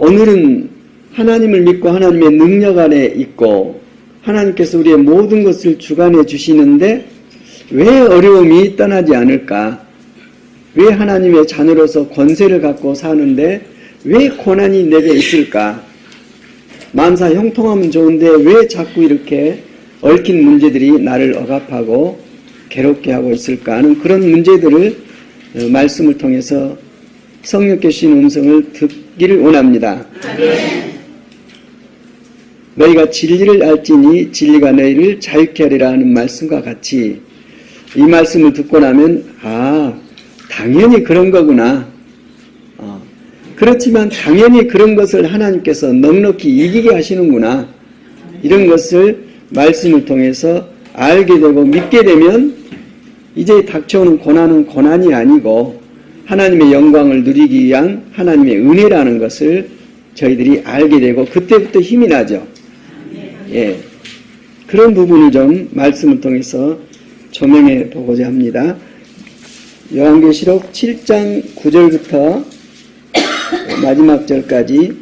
오늘은 하나님을 믿고 하나님의 능력 안에 있고 하나님께서 우리의 모든 것을 주관해 주시는데 왜 어려움이 떠나지 않을까? 왜 하나님의 자녀로서 권세를 갖고 사는데 왜 고난이 내게 있을까? 만사 형통하면 좋은데 왜 자꾸 이렇게 얽힌 문제들이 나를 억압하고 괴롭게 하고 있을까 하는 그런 문제들을 말씀을 통해서 성령께 주신 음성을 듣기를 원합니다. 너희가 진리를 알지니 진리가 너희를 자유케 하리라 하는 말씀과 같이 이 말씀을 듣고 나면 당연히 그런 거구나. 그렇지만 당연히 그런 것을 하나님께서 넉넉히 이기게 하시는구나. 이런 것을 말씀을 통해서 알게 되고 믿게 되면 이제 닥쳐오는 고난은 고난이 아니고 하나님의 영광을 누리기 위한 하나님의 은혜라는 것을 저희들이 알게 되고 그때부터 힘이 나죠. 예, 그런 부분을 좀 말씀을 통해서 조명해 보고자 합니다. 요한계시록 7장 9절부터 마지막 절까지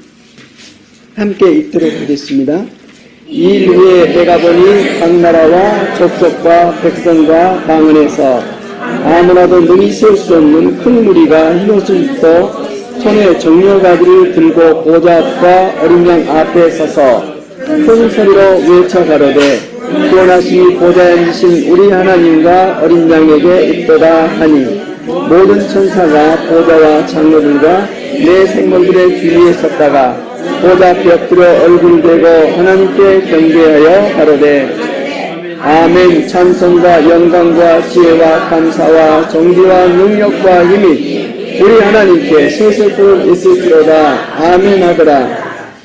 함께 읽도록 하겠습니다. 이 일 후에 내가 보니 각 나라와 족속과 백성과 방언에서 아무나도 눈이 셀 수 없는 큰 무리가 흰옷을 입고 손에 정려가지를 들고 보좌 앞과 어린 양 앞에 서서 큰 소리로 외쳐 가로되 구원하시니 보좌에 앉으신 우리 하나님과 어린 양에게 있도다 하니 모든 천사가 보좌와 장로들과 내 생물들의 주위에 섰다가 보좌 앞에 엎드려 얼굴을 대고 하나님께 경배하여 가로되 아멘. 찬송과 영광과 지혜와 감사와 정의와 능력과 힘이 우리 하나님께 세세토록 있을지로다. 아멘 하더라.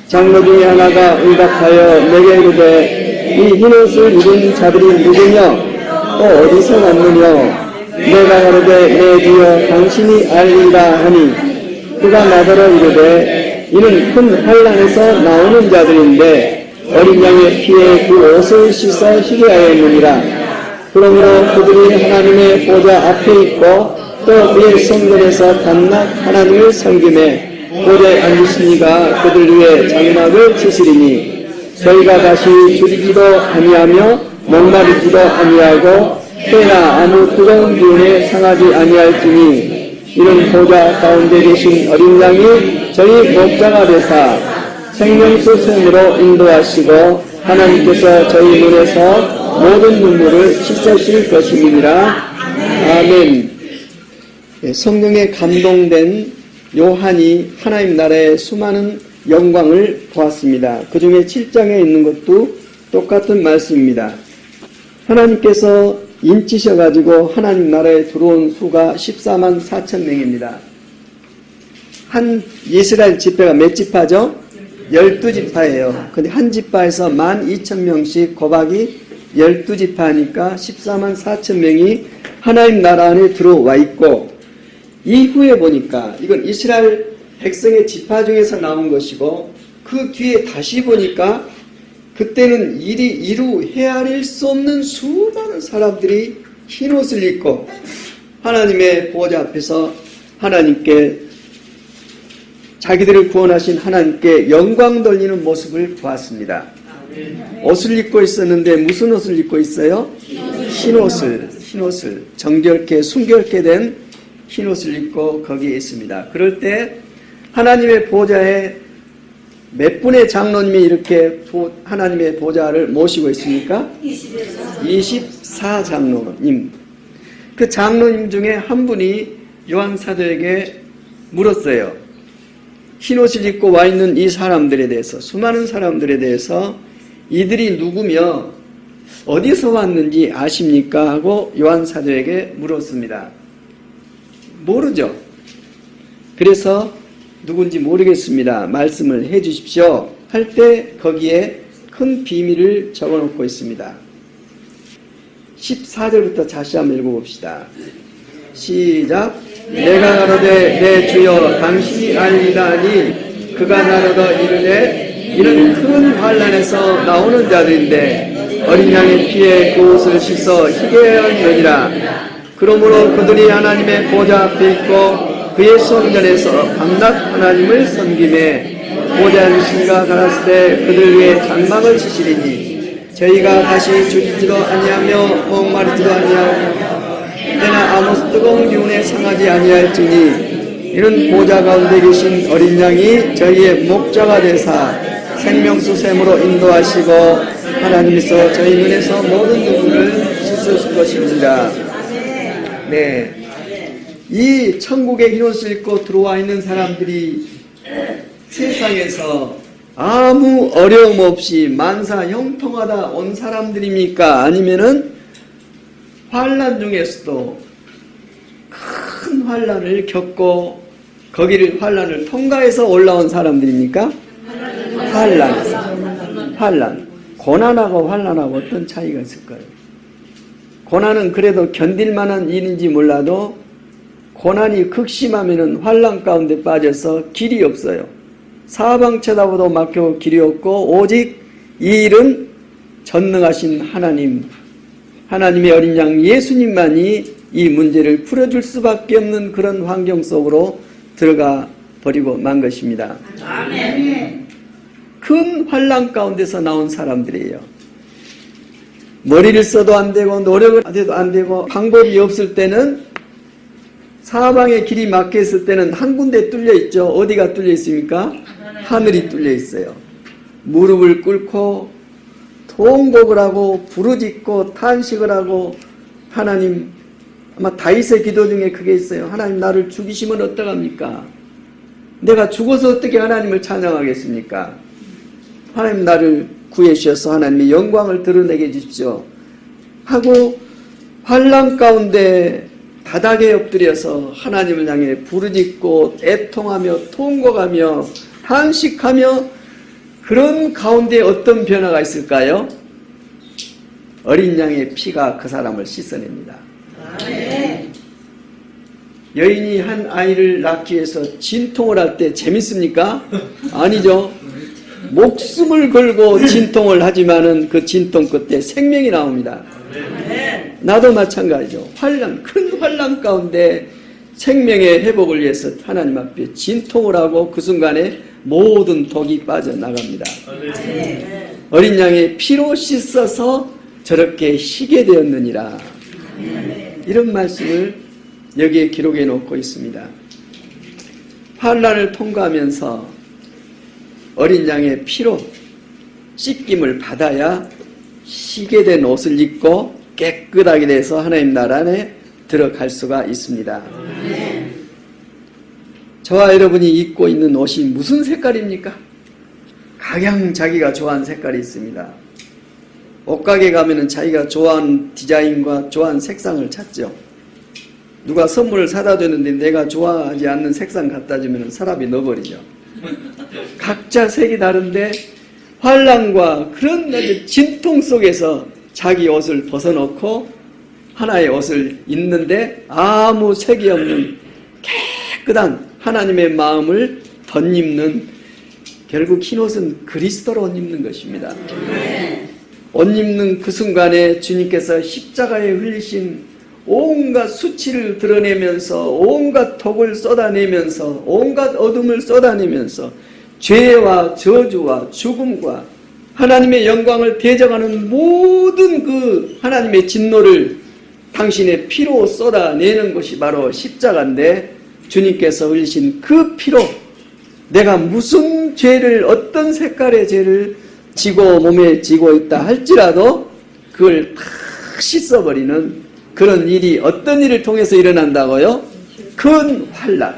장로 중에 하나가 응답하여 내게 이르되 이 흰옷을 입은 자들이 누구며 또 어디서 왔느냐. 내가 가로되 내 주여 당신이 알리라 하니 그가 나더러 이르되 이는 큰 환난에서 나오는 자들인데 어린 양의 피에 그 옷을 씻어 희게 하였느니라. 그러므로 그들이 하나님의 보좌 앞에 있고 또 그의 성전에서 밤낮 하나님을 섬기매 보좌에 앉으신 이가 그들 위에 장막을 치시리니 저희가 다시 줄이지도 아니하며 목마르지도 아니하고 때나 아무 뜨거운 기운에 상하지 아니할지니 이는 보좌 가운데 계신 어린 양이 저희 목자가 되사 생명수 샘으로 인도하시고 하나님께서 저희 눈에서 모든 눈물을 씻으실 것임이니라. 아멘. 성령에 감동된 요한이 하나님 나라의 수많은 영광을 보았습니다. 그 중에 7장에 있는 것도 똑같은 말씀입니다. 하나님께서 인치셔가지고 하나님 나라에 들어온 수가 14만 4천 명입니다. 한 이스라엘 지파가 몇 지파죠? 12지파예요. 근데 한 지파에서 12,000명씩 곱하기 12지파니까 14만 4천 명이 하나님 나라 안에 들어와 있고 이후에 보니까 이건 이스라엘 백성의 지파 중에서 나온 것이고 그 뒤에 다시 보니까 그때는 이루 헤아릴 수 없는 수많은 사람들이 흰옷을 입고 하나님의 보좌 앞에서 하나님께 자기들을 구원하신 하나님께 영광 돌리는 모습을 보았습니다. 옷을 입고 있었는데 무슨 옷을 입고 있어요? 흰옷을 정결케 순결케 된 흰옷을 입고 거기에 있습니다. 그럴 때 하나님의 보좌에 몇 분의 장로님이 이렇게 하나님의 보좌를 모시고 있습니까? 24장로님. 그 장로님 중에 한 분이 요한 사도에게 물었어요. 흰옷을 입고 와 있는 이 사람들에 대해서, 수많은 사람들에 대해서 이들이 누구며 어디서 왔는지 아십니까? 하고 요한 사도에게 물었습니다. 모르죠. 그래서 누군지 모르겠습니다. 말씀을 해 주십시오. 할 때 거기에 큰 비밀을 적어놓고 있습니다. 14절부터 다시 한번 읽어봅시다. 시작. 내가 가로되 내 주여 당신이 알리다니 그가 나더러 이르되 이는 큰 환난에서 나오는 자들인데 어린 양의 피에 그 옷을 씻어 희게 하였느니라. 그러므로 그들이 하나님의 보좌 앞에 있고 그의 성전에서 밤낮 하나님을 섬김에 보좌 주신가 가라사대 그들 위에 장막을 치시리니 저희가 다시 줄지도 아니하며 목마르지도 아니하며 때나 아무 뜨거운 기운에 상하지 아니할지니 이는 보좌 가운데 계신 어린 양이 저희의 목자가 되사 생명수 샘으로 인도하시고 하나님께서 저희 눈에서 모든 눈물을 씻으실 것입니다. 네, 이 천국의 흰옷을 입고 들어와 있는 사람들이 세상에서 아무 어려움 없이 만사 형통하다 온 사람들입니까? 아니면은 환난 중에서도 큰 환난을 겪고 거기를 환난을 통과해서 올라온 사람들입니까? 환난. 고난하고 환난하고 어떤 차이가 있을까요? 고난은 그래도 견딜만한 일인지 몰라도 고난이 극심하면은 환난 가운데 빠져서 길이 없어요. 사방 쳐다보도 막히고 길이 없고 오직 이 일은 전능하신 하나님의 어린 양 예수님만이 이 문제를 풀어줄 수밖에 없는 그런 환경 속으로 들어가 버리고 만 것입니다. 아멘. 큰 환난 가운데서 나온 사람들이에요. 머리를 써도 안 되고 노력을 해도 안 되고 방법이 없을 때는 사방에 길이 막혀 있을 때는 한 군데 뚫려 있죠. 어디가 뚫려 있습니까? 하늘이 뚫려 있어요. 무릎을 꿇고 통곡을 하고 부르짖고 탄식을 하고 하나님, 아마 다윗의 기도 중에 그게 있어요. 하나님 나를 죽이시면 어떡합니까? 내가 죽어서 어떻게 하나님을 찬양하겠습니까? 하나님 나를 구해 주셔서 하나님의 영광을 드러내게 해주십시오 하고 환난 가운데 바닥에 엎드려서 하나님을 향해 부르짖고 애통하며 통곡하며 탄식하며 그런 가운데 어떤 변화가 있을까요? 어린 양의 피가 그 사람을 씻어냅니다. 아멘. 여인이 한 아이를 낳기 위해서 진통을 할 때 재밌습니까? 아니죠. 목숨을 걸고 진통을 하지만은 그 진통 끝에 생명이 나옵니다. 나도 마찬가지죠. 큰 환난 가운데 생명의 회복을 위해서 하나님 앞에 진통을 하고 그 순간에 모든 독이 빠져나갑니다. 어린 양의 피로 씻어서 저렇게 희게 되었느니라. 이런 말씀을 여기에 기록해 놓고 있습니다. 환난을 통과하면서 어린 양의 피로 씻김을 받아야 희게 된 옷을 입고 깨끗하게 돼서 하나님 나라 안에 들어갈 수가 있습니다. 저와 여러분이 입고 있는 옷이 무슨 색깔입니까? 각양 자기가 좋아하는 색깔이 있습니다. 옷가게 가면은 자기가 좋아하는 디자인과 좋아하는 색상을 찾죠. 누가 선물을 사다 줬는데 내가 좋아하지 않는 색상 갖다 주면 사람이 넣어버리죠. 각자 색이 다른데 환난과 그런 진통 속에서 자기 옷을 벗어놓고 하나의 옷을 입는데 아무 색이 없는 깨끗한 하나님의 마음을 덧입는, 결국 흰옷은 그리스도로 옷 입는 것입니다. 옷 입는 그 순간에 주님께서 십자가에 흘리신 온갖 수치를 드러내면서 온갖 독을 쏟아내면서 온갖 어둠을 쏟아내면서 죄와 저주와 죽음과 하나님의 영광을 대적하는 모든 그 하나님의 진노를 당신의 피로 쏟아내는 것이 바로 십자가인데, 주님께서 흘리신 그 피로 내가 무슨 죄를, 어떤 색깔의 죄를 지고 몸에 지고 있다 할지라도 그걸 다 씻어버리는 그런 일이 어떤 일을 통해서 일어난다고요? 큰 환난.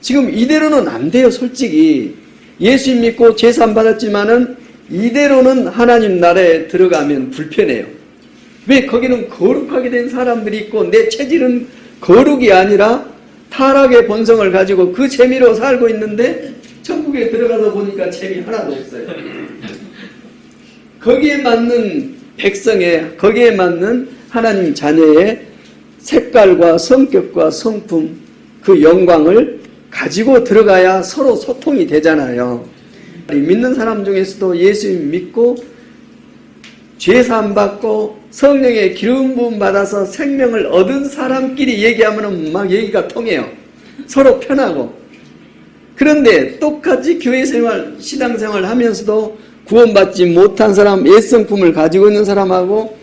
지금 이대로는 안 돼요. 솔직히 예수 믿고 제사 받았지만은 이대로는 하나님 나라에 들어가면 불편해요. 왜? 거기는 거룩하게 된 사람들이 있고 내 체질은 거룩이 아니라 타락의 본성을 가지고 그 재미로 살고 있는데 천국에 들어가서 보니까 재미 하나도 없어요. 거기에 맞는 백성의, 거기에 맞는 하나님 자녀의 색깔과 성격과 성품, 그 영광을 가지고 들어가야 서로 소통이 되잖아요. 믿는 사람 중에서도 예수 믿고 죄사함 받고 성령의 기름 부음 받아서 생명을 얻은 사람끼리 얘기하면 막 얘기가 통해요. 서로 편하고. 그런데 똑같이 교회 생활, 신앙 생활 하면서도 구원받지 못한 사람, 옛성품을 가지고 있는 사람하고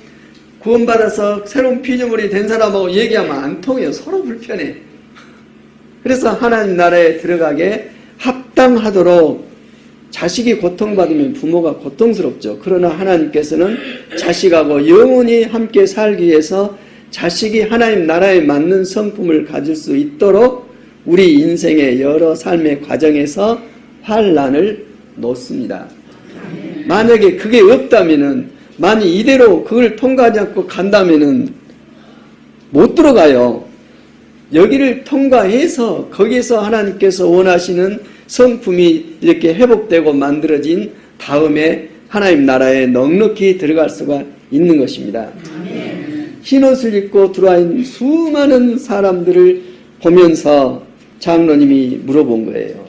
구원받아서 새로운 피조물이 된 사람하고 얘기하면 안 통해요. 서로 불편해. 그래서 하나님 나라에 들어가게 합당하도록 자식이 고통받으면 부모가 고통스럽죠. 그러나 하나님께서는 자식하고 영원히 함께 살기 위해서 자식이 하나님 나라에 맞는 성품을 가질 수 있도록 우리 인생의 여러 삶의 과정에서 환난을 놓습니다. 만약에 그게 없다면은, 만약 이대로 그걸 통과하지 않고 간다면은 못 들어가요. 여기를 통과해서 거기서 하나님께서 원하시는 성품이 이렇게 회복되고 만들어진 다음에 하나님 나라에 넉넉히 들어갈 수가 있는 것입니다. 흰옷을 입고 들어와 있는 수많은 사람들을 보면서 장로님이 물어본 거예요.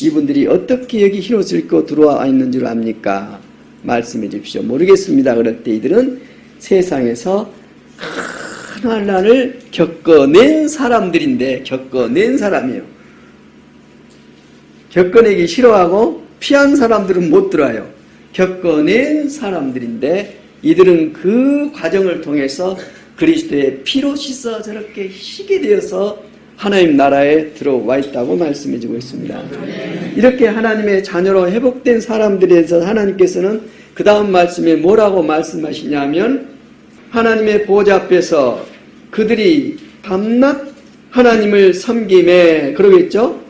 이분들이 어떻게 여기 흰옷을 입고 들어와 있는 줄 압니까? 말씀해 주십시오. 모르겠습니다. 그럴 때 이들은 세상에서 큰 환난을 겪어낸 사람들인데, 겪어낸 사람이에요. 겪어내기 싫어하고 피한 사람들은 못 들어와요. 겪어낸 사람들인데 이들은 그 과정을 통해서 그리스도의 피로 씻어 저렇게 희게 되어서 하나님 나라에 들어와 있다고 말씀해 주고 있습니다. 이렇게 하나님의 자녀로 회복된 사람들에 대해서 하나님께서는 그 다음 말씀에 뭐라고 말씀하시냐면, 하나님의 보좌 앞에서 그들이 밤낮 하나님을 섬김에, 그러겠죠?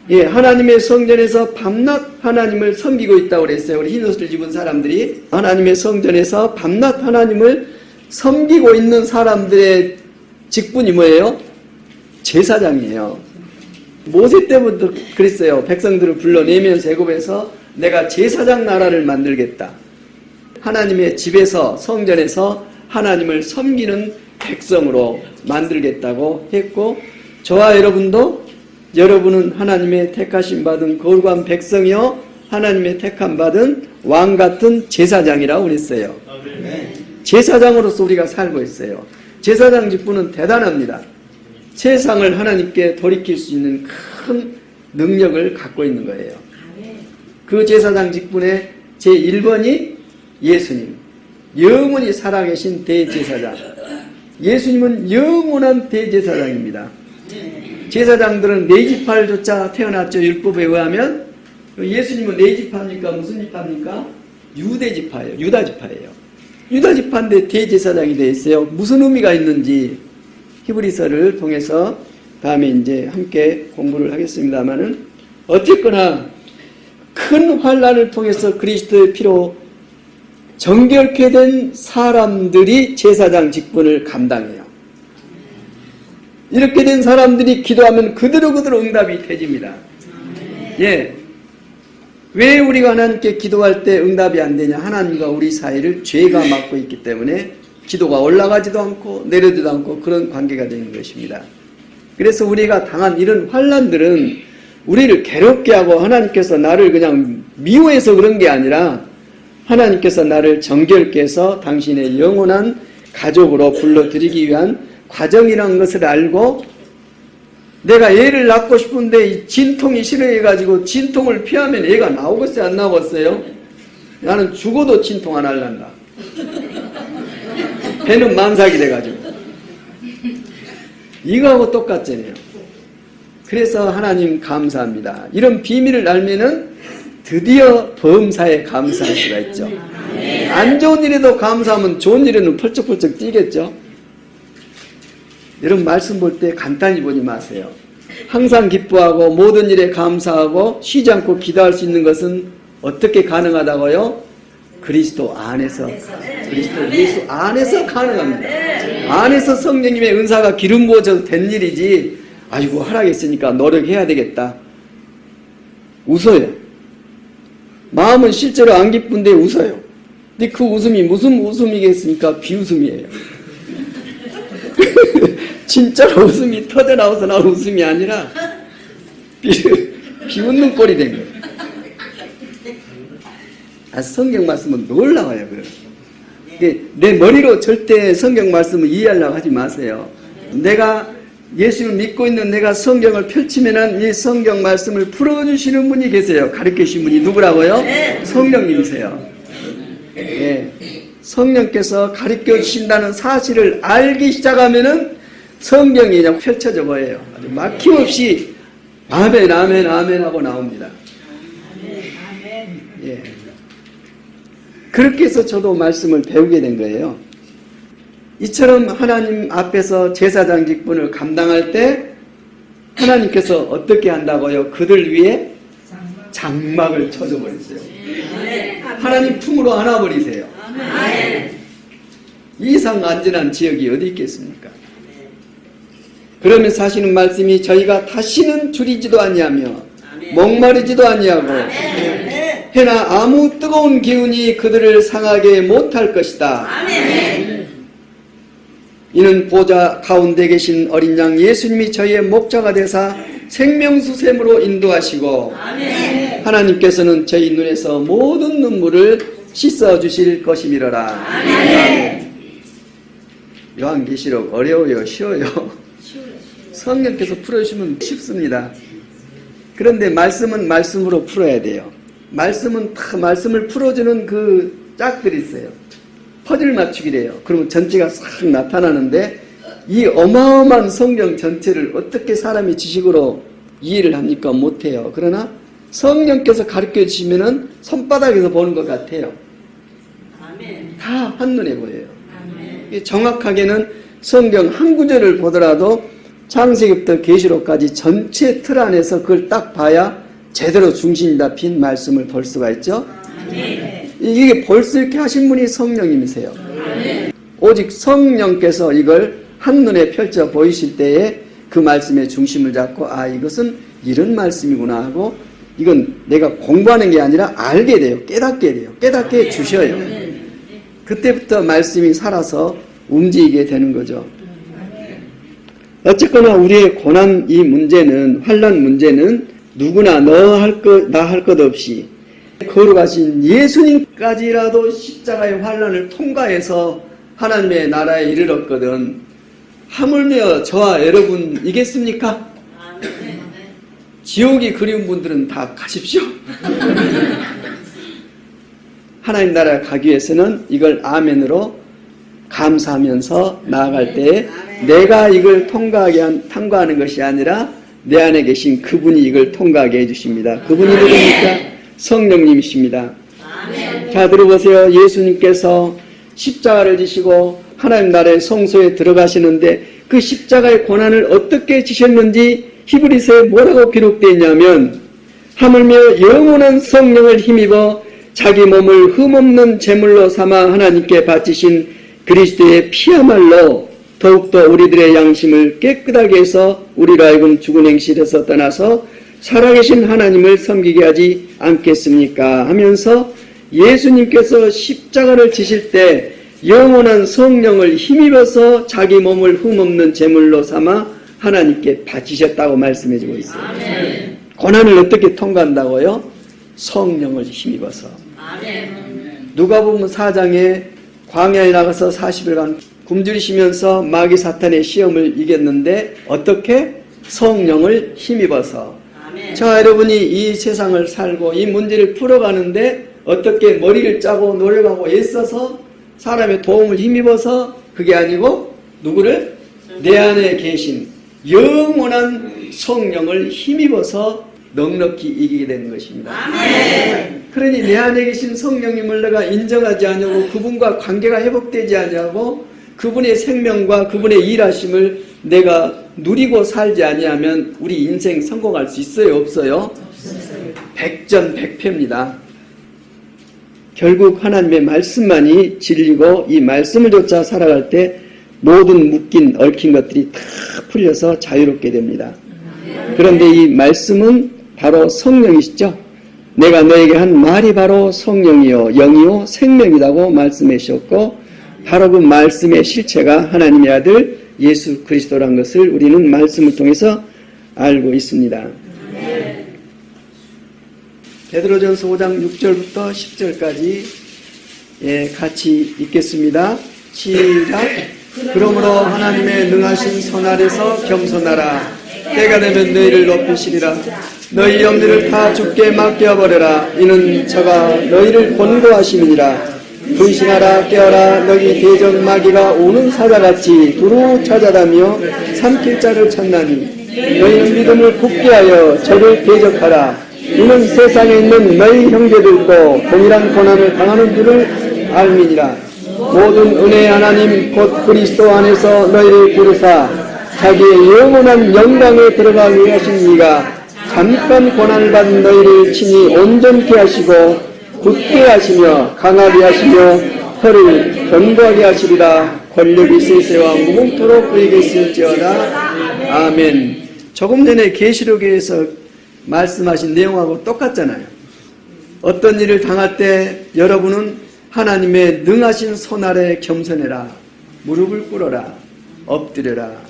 예, 하나님의 성전에서 밤낮 하나님을 섬기고 있다고 그랬어요. 우리 흰옷을 입은 사람들이 하나님의 성전에서 밤낮 하나님을 섬기고 있는 사람들의 직분이 뭐예요? 제사장이에요. 모세 때부터 그랬어요. 백성들을 불러내면서 애굽에서 내가 제사장 나라를 만들겠다. 하나님의 집에서, 성전에서 하나님을 섬기는 백성으로 만들겠다고 했고, 저와 여러분은 하나님의 택하심 받은 거룩한 백성이요 하나님의 택함 받은 왕 같은 제사장이라고 그랬어요. 제사장으로서 우리가 살고 있어요. 제사장 직분은 대단합니다. 세상을 하나님께 돌이킬 수 있는 큰 능력을 갖고 있는 거예요. 그 제사장 직분의 제1번이 예수님, 영원히 살아계신 대제사장. 예수님은 영원한 대제사장입니다. 제사장들은 네 지파를조차 태어났죠. 율법에 의하면. 예수님은 네 지파입니까? 무슨 지파입니까? 유대 지파예요. 유다 지파예요. 유다 지파인데 대제사장이 되어 있어요. 무슨 의미가 있는지 히브리서를 통해서 다음에 이제 함께 공부를 하겠습니다만은, 어쨌거나 큰 환난을 통해서 그리스도의 피로 정결케 된 사람들이 제사장 직분을 감당해요. 이렇게 된 사람들이 기도하면 그대로 응답이 되집니다. 예. 왜 우리가 하나님께 기도할 때 응답이 안 되냐? 하나님과 우리 사이를 죄가 막고 있기 때문에 기도가 올라가지도 않고 내려지도 않고 그런 관계가 되는 것입니다. 그래서 우리가 당한 이런 환난들은 우리를 괴롭게 하고 하나님께서 나를 그냥 미워해서 그런 게 아니라 하나님께서 나를 정결케 해서 당신의 영원한 가족으로 불러들이기 위한 과정이라는 것을 알고, 내가 애를 낳고 싶은데 이 진통이 싫어해가지고 진통을 피하면 애가 나오겠어요? 안 나오겠어요? 나는 죽어도 진통 안 할란다. 배는 만삭이 돼가지고. 이거하고 똑같잖아요. 그래서 하나님 감사합니다. 이런 비밀을 알면은 드디어 범사에 감사할 수가 있죠. 안 좋은 일에도 감사하면 좋은 일에는 펄쩍펄쩍 뛰겠죠. 여러분 말씀 볼 때 간단히 보지 마세요. 항상 기뻐하고 모든 일에 감사하고 쉬지 않고 기도할 수 있는 것은 어떻게 가능하다고요? 그리스도 안에서, 그리스도 예수 안에서 가능합니다. 안에서 성령님의 은사가 기름 부어져서 된 일이지, 아이고 하락했으니까 노력해야 되겠다. 웃어요. 마음은 실제로 안 기쁜데 웃어요. 근데 그 웃음이 무슨 웃음이겠습니까? 비웃음이에요. 진짜로 웃음이 터져나와서 나온 웃음이 아니라 비웃는 꼴이 된 거예요. 성경 말씀은 놀라워요. 내 머리로 절대 성경 말씀을 이해하려고 하지 마세요. 내가 예수를 믿고 있는 내가 성경을 펼치면은 이 성경 말씀을 풀어주시는 분이 계세요. 가르치신 분이 누구라고요? 성령님이세요. 예. 성령께서 가르쳐 주신다는 사실을 알기 시작하면은 성경이 그냥 펼쳐져 버려요. 아주 막힘없이 아멘, 아멘, 아멘 하고 나옵니다. 예. 그렇게 해서 저도 말씀을 배우게 된 거예요. 이처럼 하나님 앞에서 제사장 직분을 감당할 때 하나님께서 어떻게 한다고요? 그들 위에 장막을 쳐줘버렸어요. 하나님 품으로 안아버리세요. 이상 안전한 지역이 어디 있겠습니까? 그러면서 하시는 말씀이 저희가 다시는 줄이지도 아니하며 목마르지도 아니하고 해나 아무 뜨거운 기운이 그들을 상하게 못할 것이다. 이는 보좌 가운데 계신 어린 양 예수님이 저희의 목자가 되사 생명수샘으로 인도하시고 하나님께서는 저희 눈에서 모든 눈물을 씻어주실 것이미러라. 요한계시록 어려워요? 쉬워요? 성령께서 풀어주시면 쉽습니다. 그런데 말씀은 말씀으로 풀어야 돼요. 말씀은 다 말씀을 풀어주는 그 짝들이 있어요. 퍼즐 맞추기래요. 그러면 전체가 싹 나타나는데 이 어마어마한 성경 전체를 어떻게 사람이 지식으로 이해를 합니까? 못해요. 그러나 성령께서 가르쳐 주시면은 손바닥에서 보는 것 같아요. 다 한눈에 보여요. 정확하게는 성경 한 구절을 보더라도 창세기부터 계시록까지 전체 틀 안에서 그걸 딱 봐야 제대로 중심이 잡힌 말씀을 볼 수가 있죠. 이게 볼 수 있게 하신 분이 성령님이세요. 오직 성령께서 이걸 한눈에 펼쳐 보이실 때에 그 말씀의 중심을 잡고 이것은 이런 말씀이구나 하고 이건 내가 공부하는 게 아니라 알게 돼요. 깨닫게 돼요. 깨닫게 주셔요. 그때부터 말씀이 살아서 움직이게 되는 거죠. 어쨌거나 우리의 고난 이 문제는 환난 문제는 누구나 나 할 것 없이 거룩하신 예수님까지라도 십자가의 환난을 통과해서 하나님의 나라에 이르렀거든 하물며 저와 여러분이겠습니까? 지옥이 그리운 분들은 다 가십시오. 하나님 나라에 가기 위해서는 이걸 아멘으로 감사하면서 나아갈 때 내가 이걸 통과하는 것이 아니라 내 안에 계신 그분이 이걸 통과하게 해주십니다. 그분이 누구입니까? 성령님이십니다. 자, 들어보세요. 예수님께서 십자가를 지시고 하나님 나라의 성소에 들어가시는데 그 십자가의 고난을 어떻게 지셨는지 히브리서에 뭐라고 기록되어 있냐면 하물며 영원한 성령을 힘입어 자기 몸을 흠없는 제물로 삼아 하나님께 바치신 그리스도의 피야말로 더욱더 우리들의 양심을 깨끗하게 해서 우리로 하여금 죽은 행실에서 떠나서 살아계신 하나님을 섬기게 하지 않겠습니까? 하면서 예수님께서 십자가를 지실 때 영원한 성령을 힘입어서 자기 몸을 흠없는 제물로 삼아 하나님께 바치셨다고 말씀해주고 있어요. 아멘. 고난을 어떻게 통과한다고요? 성령을 힘입어서. 아멘. 누가복음 4장에 광야에 나가서 40일간 굶주리시면서 마귀 사탄의 시험을 이겼는데 어떻게? 성령을 힘입어서. 아멘. 자, 여러분이 이 세상을 살고 이 문제를 풀어가는데 어떻게 머리를 짜고 노력하고 애써서 사람의 도움을 힘입어서 그게 아니고 누구를? 내 안에 계신 영원한 성령을 힘입어서 넉넉히 이기게 되는 것입니다. 아멘. 그러니 내 안에 계신 성령님을 내가 인정하지 않냐고 그분과 관계가 회복되지 않냐고 그분의 생명과 그분의 일하심을 내가 누리고 살지 아니하면 우리 인생 성공할 수 있어요? 없어요? 없어요. 백전백패입니다. 결국 하나님의 말씀만이 진리고 이 말씀을 쫓아 살아갈 때 모든 묶인 얽힌 것들이 다 풀려서 자유롭게 됩니다. 그런데 이 말씀은 바로 성령이시죠. 내가 너에게 한 말이 바로 성령이요 영이요 생명이라고 말씀해 주셨고 바로 그 말씀의 실체가 하나님의 아들 예수 그리스도란 것을 우리는 말씀을 통해서 알고 있습니다. 베드로전서 5장 6절부터 10절까지 같이 읽겠습니다. 시작. 그러므로 하나님의 능하신 손 아래서 겸손하라. 때가 되면 너희를 높이시리라. 너희 염려를 다 주께 맡겨버려라. 이는 저가 너희를 권고하심이니라. 분신하라. 깨어라. 너희 대적 마귀가 오는 사자같이 두루 찾아다니며 삼킬 자를 찾나니 너희는 믿음을 굳게 하여 저를 대적하라. 이는 세상에 있는 너희 형제들도 동일한 고난을 당하는 줄을 알미니라. 모든 은혜의 하나님 곧 그리스도 안에서 너희를 부르사 자기의 영원한 영광에 들어가게 하신 이가 잠깐 고난을 받은 너희를 친히 온전케 하시고 굳게 하시며 강하게 하시며 혀를 견고하게 하시리라. 권력이 세세와 무궁토록 그에게 있을지어다. 아멘. 조금 전에 계시록에서 말씀하신 내용하고 똑같잖아요. 어떤 일을 당할 때 여러분은 하나님의 능하신 손 아래 겸손해라. 무릎을 꿇어라. 엎드려라.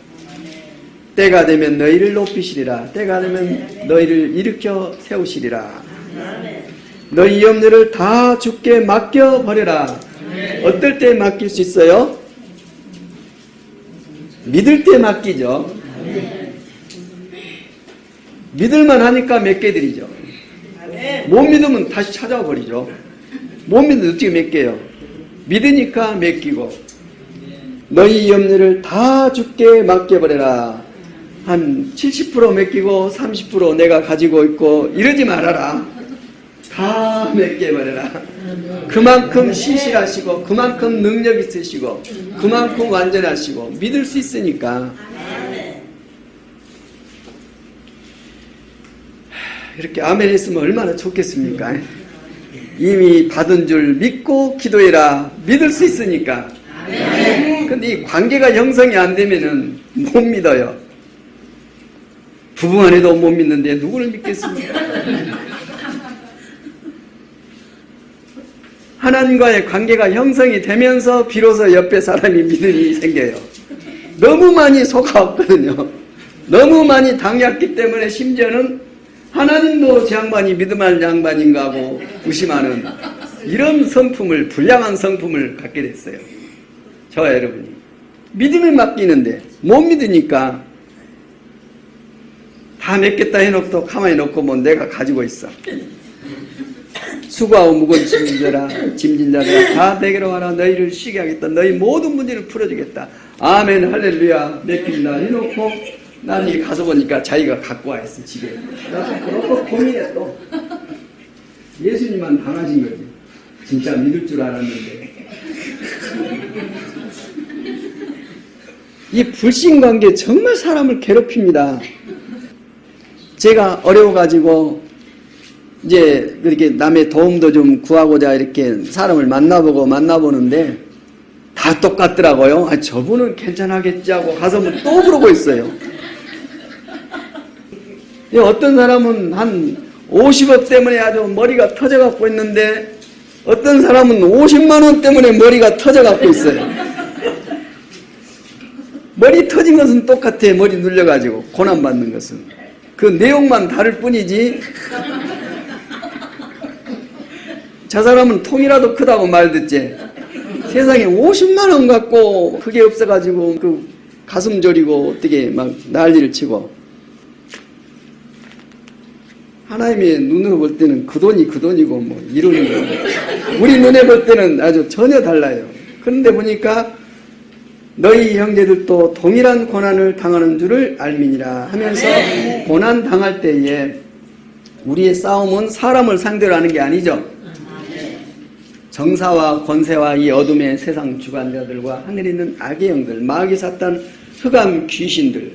때가 되면 너희를 높이시리라. 때가 되면 너희를 일으켜 세우시리라. 너희 염려를 다 주께 맡겨버려라. 어떨 때 맡길 수 있어요? 믿을 때 맡기죠. 믿을만 하니까 맡겨드리죠. 못 믿으면 다시 찾아와 버리죠. 못 믿으면 어떻게 맡겨요? 믿으니까 맡기고. 너희 염려를 다 주께 맡겨버려라. 한 70% 맡기고 30% 내가 가지고 있고 이러지 말아라. 다 맡겨버려라. 그만큼 신실하시고 그만큼 능력 있으시고 그만큼 완전하시고 믿을 수 있으니까 이렇게 아멘 했으면 얼마나 좋겠습니까? 이미 받은 줄 믿고 기도해라. 믿을 수 있으니까. 근데 이 관계가 형성이 안 되면은 못 믿어요. 부부간에도 못 믿는데 누구를 믿겠습니까? 하나님과의 관계가 형성이 되면서 비로소 옆에 사람이 믿음이 생겨요. 너무 많이 속아왔거든요. 너무 많이 당했기 때문에 심지어는 하나님도 저 양반이 믿음할 양반인가 하고 의심하는 이런 성품을, 불량한 성품을 갖게 됐어요. 저와 여러분이. 믿음을 맡기는데 못 믿으니까 다 맡겠다 해놓고 가만히 놓고 뭐 내가 가지고 있어. 수고하고 무거운 짐진 자들아 다 내게로 와라. 너희를 쉬게 하겠다. 너희 모든 문제를 풀어주겠다. 아멘 할렐루야 맡긴다 해놓고 나중에 가서 보니까 자기가 갖고 와 있어 집에. 그렇고 고민해 또. 예수님만 당하신 거지. 진짜 믿을 줄 알았는데. 이 불신관계 정말 사람을 괴롭힙니다. 제가 어려워가지고 이제 그렇게 남의 도움도 좀 구하고자 이렇게 사람을 만나보는데 다 똑같더라고요. 아, 저분은 괜찮아겠지 하고 가서 또 그러고 있어요. 어떤 사람은 한 50억 때문에 아주 머리가 터져갖고 있는데 어떤 사람은 50만 원 때문에 머리가 터져갖고 있어요. 머리 터진 것은 똑같아. 머리 눌려가지고 고난받는 것은. 그 내용만 다를 뿐이지 저 사람은 통이라도 크다고 말 듣지. 세상에 50만 원 갖고 그게 없어가지고 그 가슴 저리고 어떻게 막 난리를 치고. 하나님의 눈으로 볼 때는 그 돈이 그 돈이고 뭐 이러는 거예요. 우리 눈에 볼 때는 아주 전혀 달라요. 그런데 보니까 너희 형제들도 동일한 고난을 당하는 줄을 알미니라 하면서 고난 당할 때에 우리의 싸움은 사람을 상대로 하는 게 아니죠. 정사와 권세와 이 어둠의 세상 주관자들과 하늘에 있는 악의 영들, 마귀 사탄, 흑암 귀신들,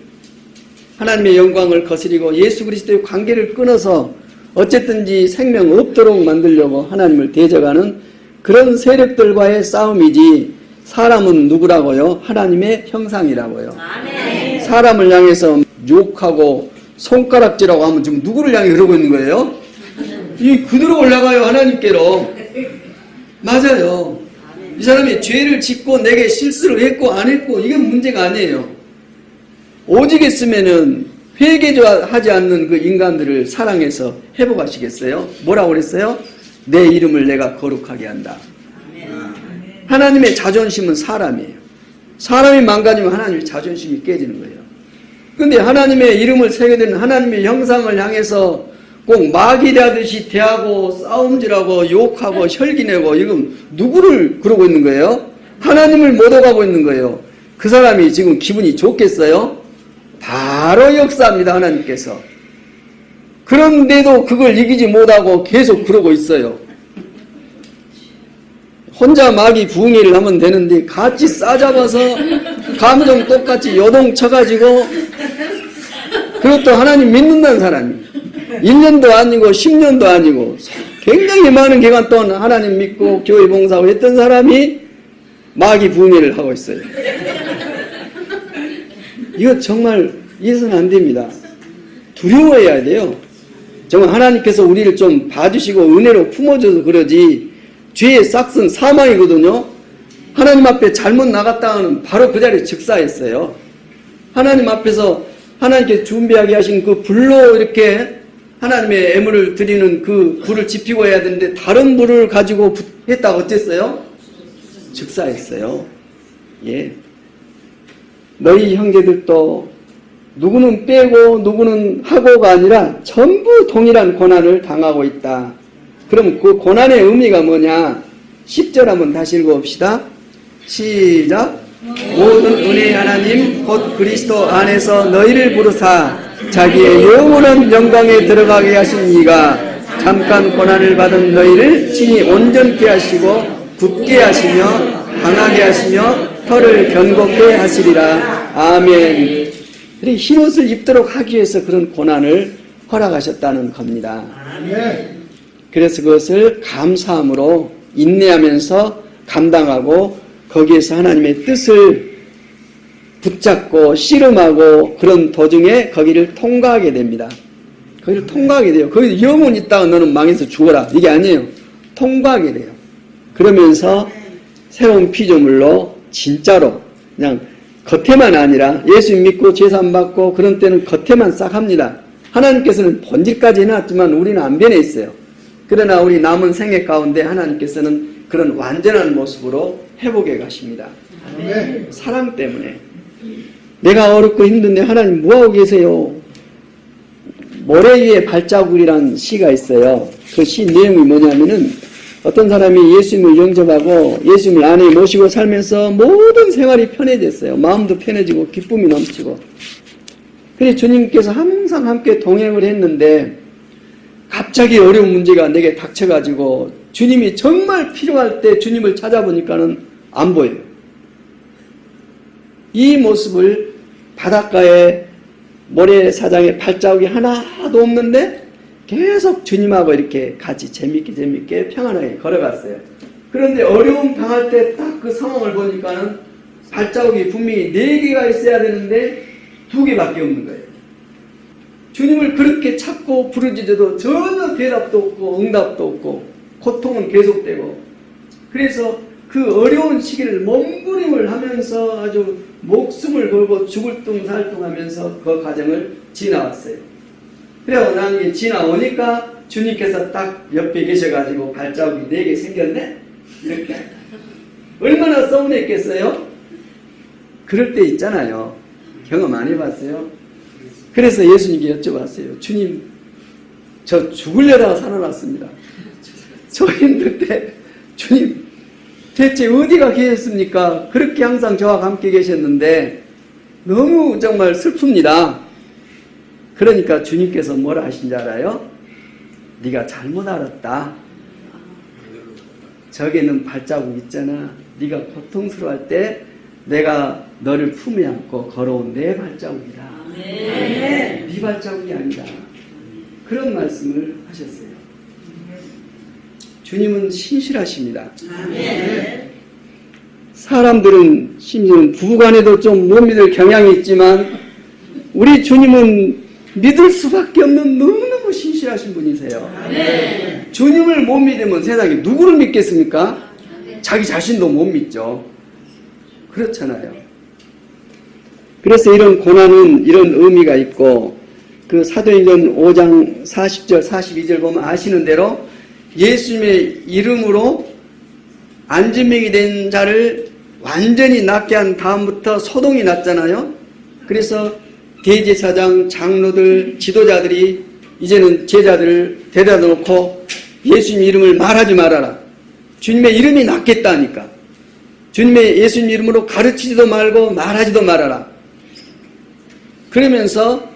하나님의 영광을 거스리고 예수 그리스도의 관계를 끊어서 어쨌든지 생명 없도록 만들려고 하나님을 대적하는 그런 세력들과의 싸움이지 사람은 누구라고요? 하나님의 형상이라고요. 아멘. 사람을 향해서 욕하고 손가락질하고 하면 지금 누구를 향해 그러고 있는 거예요? 이 그대로 올라가요. 하나님께로. 맞아요. 이 사람이 죄를 짓고 내게 실수를 했고 안 했고 이건 문제가 아니에요. 오직 했으면은 회개하지 않는 그 인간들을 사랑해서 회복하시겠어요? 뭐라고 그랬어요? 내 이름을 내가 거룩하게 한다. 하나님의 자존심은 사람이에요. 사람이 망가지면 하나님의 자존심이 깨지는 거예요. 근데 하나님의 이름을 새게 되는 하나님의 형상을 향해서 꼭 마귀하듯이 대하고 싸움질하고 욕하고 혈기내고 이건 누구를 그러고 있는 거예요? 하나님을 못 오가고 있는 거예요. 그 사람이 지금 기분이 좋겠어요? 바로 역사합니다. 하나님께서. 그런데도 그걸 이기지 못하고 계속 그러고 있어요. 혼자 마귀 부흥회를 하면 되는데 같이 싸잡아서 감정 똑같이 요동쳐가지고, 그것도 하나님 믿는다는 사람이 1년도 아니고 10년도 아니고 굉장히 많은 기간 동안 하나님 믿고 교회 봉사하고 했던 사람이 마귀 부흥회를 하고 있어요. 이거 정말 이해서는 안 됩니다. 두려워해야 돼요. 정말 하나님께서 우리를 좀 봐주시고 은혜로 품어줘서 그러지, 죄의 싹은 사망이거든요. 하나님 앞에 잘못 나갔다 하면 바로 그 자리에 즉사했어요. 하나님 앞에서 하나님께 준비하게 하신 그 불로 이렇게 하나님의 애물을 드리는 그 불을 지피고 해야 되는데 다른 불을 가지고 했다가 어땠어요? 즉사했어요. 예. 너희 형제들도 누구는 빼고 누구는 하고가 아니라 전부 동일한 고난을 당하고 있다. 그럼 그 고난의 의미가 뭐냐? 10절 한번 다시 읽어봅시다. 시작. 모든 은혜의 하나님 곧 그리스도 안에서 너희를 부르사 자기의 영원한 영광에 들어가게 하신 이가 잠깐 고난을 받은 너희를 친히 온전케 하시고 굳게 하시며 강하게 하시며 혀를 견고케 하시리라. 아멘. 흰옷을 입도록 하기 위해서 그런 고난을 허락하셨다는 겁니다. 그래서 그것을 감사함으로 인내하면서 감당하고 거기에서 하나님의 뜻을 붙잡고 씨름하고 그런 도중에 거기를 통과하게 됩니다. 거기를 통과하게 돼요. 거기 영혼이 있다가 너는 망해서 죽어라. 이게 아니에요. 통과하게 돼요. 그러면서 새로운 피조물로 진짜로 그냥 겉에만 아니라 예수 믿고 제사 받고 그런 때는 겉에만 싹 합니다. 하나님께서는 본질까지 해놨지만 우리는 안 변해 있어요. 그러나 우리 남은 생애 가운데 하나님께서는 그런 완전한 모습으로 회복해 가십니다. 네. 사랑 때문에. 내가 어렵고 힘든데 하나님 뭐하고 계세요? 모래 위에 발자국이라는 시가 있어요. 그 시 내용이 뭐냐면은 어떤 사람이 예수님을 영접하고 예수님을 안에 모시고 살면서 모든 생활이 편해졌어요. 마음도 편해지고 기쁨이 넘치고. 그래서 주님께서 항상 함께 동행을 했는데 갑자기 어려운 문제가 내게 닥쳐가지고 주님이 정말 필요할 때 주님을 찾아보니까는 안 보여요. 이 모습을 바닷가에 모래사장에 발자국이 하나도 없는데 계속 주님하고 이렇게 같이 재밌게 평안하게 걸어갔어요. 그런데 어려움 당할 때 딱 그 상황을 보니까는 발자국이 분명히 4개가 있어야 되는데 2개밖에 없는 거예요. 주님을 그렇게 찾고 부르짖어도 전혀 대답도 없고 응답도 없고 고통은 계속되고, 그래서 그 어려운 시기를 몸부림을 하면서 아주 목숨을 걸고 죽을 둥살둥하면서 그 과정을 지나왔어요. 그래서 나중에 지나오니까 주님께서 딱 옆에 계셔가지고 발자국이 4개 생겼네? 이렇게. 얼마나 서운했겠어요? 그럴 때 있잖아요. 경험 안 해봤어요? 그래서 예수님께 여쭤봤어요. 주님, 저 죽으려다가 살아났습니다. 저 힘들 때 주님 대체 어디가 계셨습니까? 그렇게 항상 저와 함께 계셨는데 너무 정말 슬픕니다. 그러니까 주님께서 뭐라 하신지 알아요? 네가 잘못 알았다. 저기는 발자국 있잖아. 네가 고통스러워할 때 내가 너를 품에 안고 걸어온 내 발자국이다. 네 발자국이 아니다. 그런 말씀을 하셨어요. 주님은 신실하십니다. 사람들은 심지어 부부간에도 좀 못 믿을 경향이 있지만 우리 주님은 믿을 수밖에 없는 너무너무 신실하신 분이세요. 주님을 못 믿으면 세상에 누구를 믿겠습니까? 자기 자신도 못 믿죠. 그렇잖아요. 그래서 이런 고난은 이런 의미가 있고, 그 사도행전 5장 40절 42절 보면 아시는 대로 예수님의 이름으로 안진병이 된 자를 완전히 낫게 한 다음부터 소동이 났잖아요. 그래서 대제사장, 장로들, 지도자들이 이제는 제자들을 데려다 놓고 예수님 이름을 말하지 말아라. 주님의 이름이 낫겠다니까. 주님의 예수님 이름으로 가르치지도 말고 말하지도 말아라. 그러면서